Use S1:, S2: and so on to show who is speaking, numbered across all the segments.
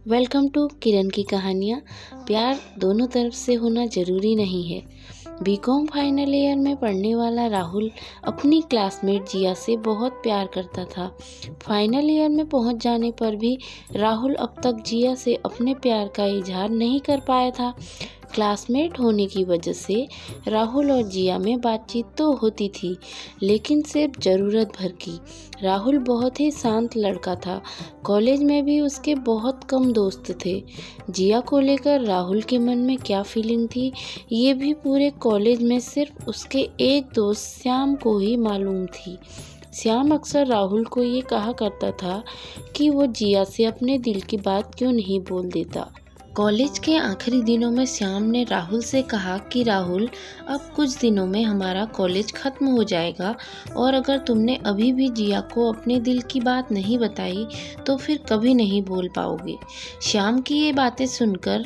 S1: Welcome to किरण की कहानियाँ। प्यार दोनों तरफ से होना ज़रूरी नहीं है। बीकॉम फाइनल ईयर में पढ़ने वाला राहुल अपनी क्लासमेट जिया से बहुत प्यार करता था। फाइनल ईयर में पहुंच जाने पर भी राहुल अब तक जिया से अपने प्यार का इजहार नहीं कर पाया था। क्लासमेट होने की वजह से राहुल और जिया में बातचीत तो होती थी, लेकिन सिर्फ ज़रूरत भर की। राहुल बहुत ही शांत लड़का था। कॉलेज में भी उसके बहुत कम दोस्त थे। जिया को लेकर राहुल के मन में क्या फीलिंग थी, ये भी पूरे कॉलेज में सिर्फ उसके एक दोस्त श्याम को ही मालूम थी। श्याम अक्सर राहुल को ये कहा करता था कि वो जिया से अपने दिल की बात क्यों नहीं बोल देता। कॉलेज के आखिरी दिनों में श्याम ने राहुल से कहा कि राहुल, अब कुछ दिनों में हमारा कॉलेज ख़त्म हो जाएगा और अगर तुमने अभी भी जिया को अपने दिल की बात नहीं बताई तो फिर कभी नहीं बोल पाओगे। श्याम की ये बातें सुनकर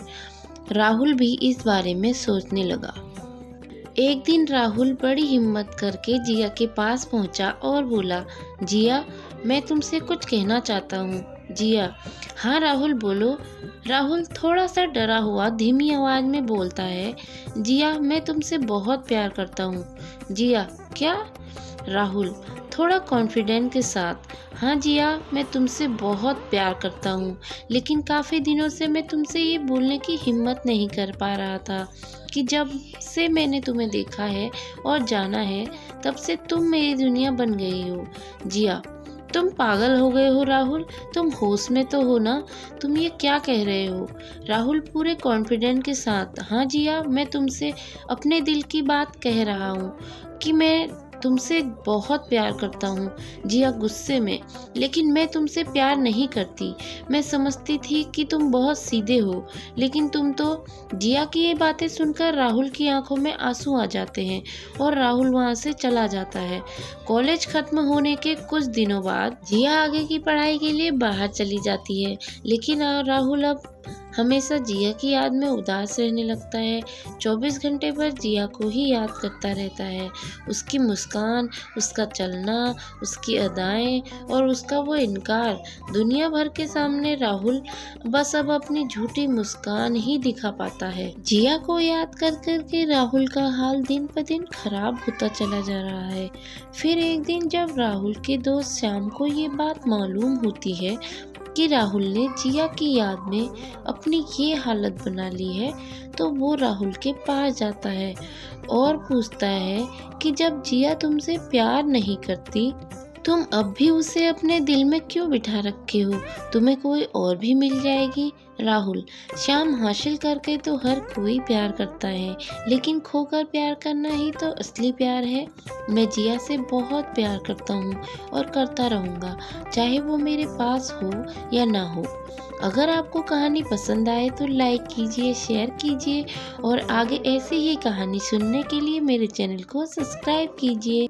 S1: राहुल भी इस बारे में सोचने लगा। एक दिन राहुल बड़ी हिम्मत करके जिया के पास पहुंचा और बोला, जिया, मैं तुमसे कुछ कहना चाहता हूँ। जिया, हाँ राहुल बोलो। राहुल थोड़ा सा डरा हुआ धीमी आवाज में बोलता है, जिया, मैं तुमसे बहुत प्यार करता हूँ। जिया, क्या? राहुल थोड़ा कॉन्फिडेंट के साथ, हाँ जिया, मैं तुमसे बहुत प्यार करता हूँ, लेकिन काफ़ी दिनों से मैं तुमसे ये बोलने की हिम्मत नहीं कर पा रहा था कि जब से मैंने तुम्हें देखा है और जाना है, तब से तुम मेरी दुनिया बन गई हो। जिया, तुम पागल हो गए हो राहुल, तुम होश में तो हो ना? तुम ये क्या कह रहे हो? राहुल पूरे कॉन्फिडेंट के साथ, हाँ जिया, मैं तुमसे अपने दिल की बात कह रहा हूँ कि मैं तुमसे बहुत प्यार करता हूँ। जिया गुस्से में, लेकिन मैं तुमसे प्यार नहीं करती। मैं समझती थी कि तुम बहुत सीधे हो, लेकिन तुम तो। जिया की ये बातें सुनकर राहुल की आंखों में आंसू आ जाते हैं और राहुल वहाँ से चला जाता है। कॉलेज खत्म होने के कुछ दिनों बाद जिया आगे की पढ़ाई के लिए बाहर चली जाती है, लेकिन राहुल अब हमेशा जिया की याद में उदास रहने लगता है। 24 घंटे पर जिया को ही याद करता रहता है। उसकी मुस्कान, उसका चलना, उसकी अदाएं और उसका वो इनकार। दुनिया भर के सामने राहुल बस अब अपनी झूठी मुस्कान ही दिखा पाता है। जिया को याद कर कर के राहुल का हाल दिन पर दिन खराब होता चला जा रहा है। फिर एक दिन जब राहुल के दोस्त श्याम को ये बात मालूम होती है कि राहुल ने जिया की याद में अपनी ये हालत बना ली है, तो वो राहुल के पास जाता है और पूछता है कि जब जिया तुमसे प्यार नहीं करती, तुम अब भी उसे अपने दिल में क्यों बिठा रखे हो? तुम्हें कोई और भी मिल जाएगी। राहुल, श्याम, हासिल करके तो हर कोई प्यार करता है, लेकिन खोकर प्यार करना ही तो असली प्यार है। मैं जिया से बहुत प्यार करता हूँ और करता रहूँगा, चाहे वो मेरे पास हो या ना हो। अगर आपको कहानी पसंद आए तो लाइक कीजिए, शेयर कीजिए और आगे ऐसी ही कहानी सुनने के लिए मेरे चैनल को सब्सक्राइब कीजिए।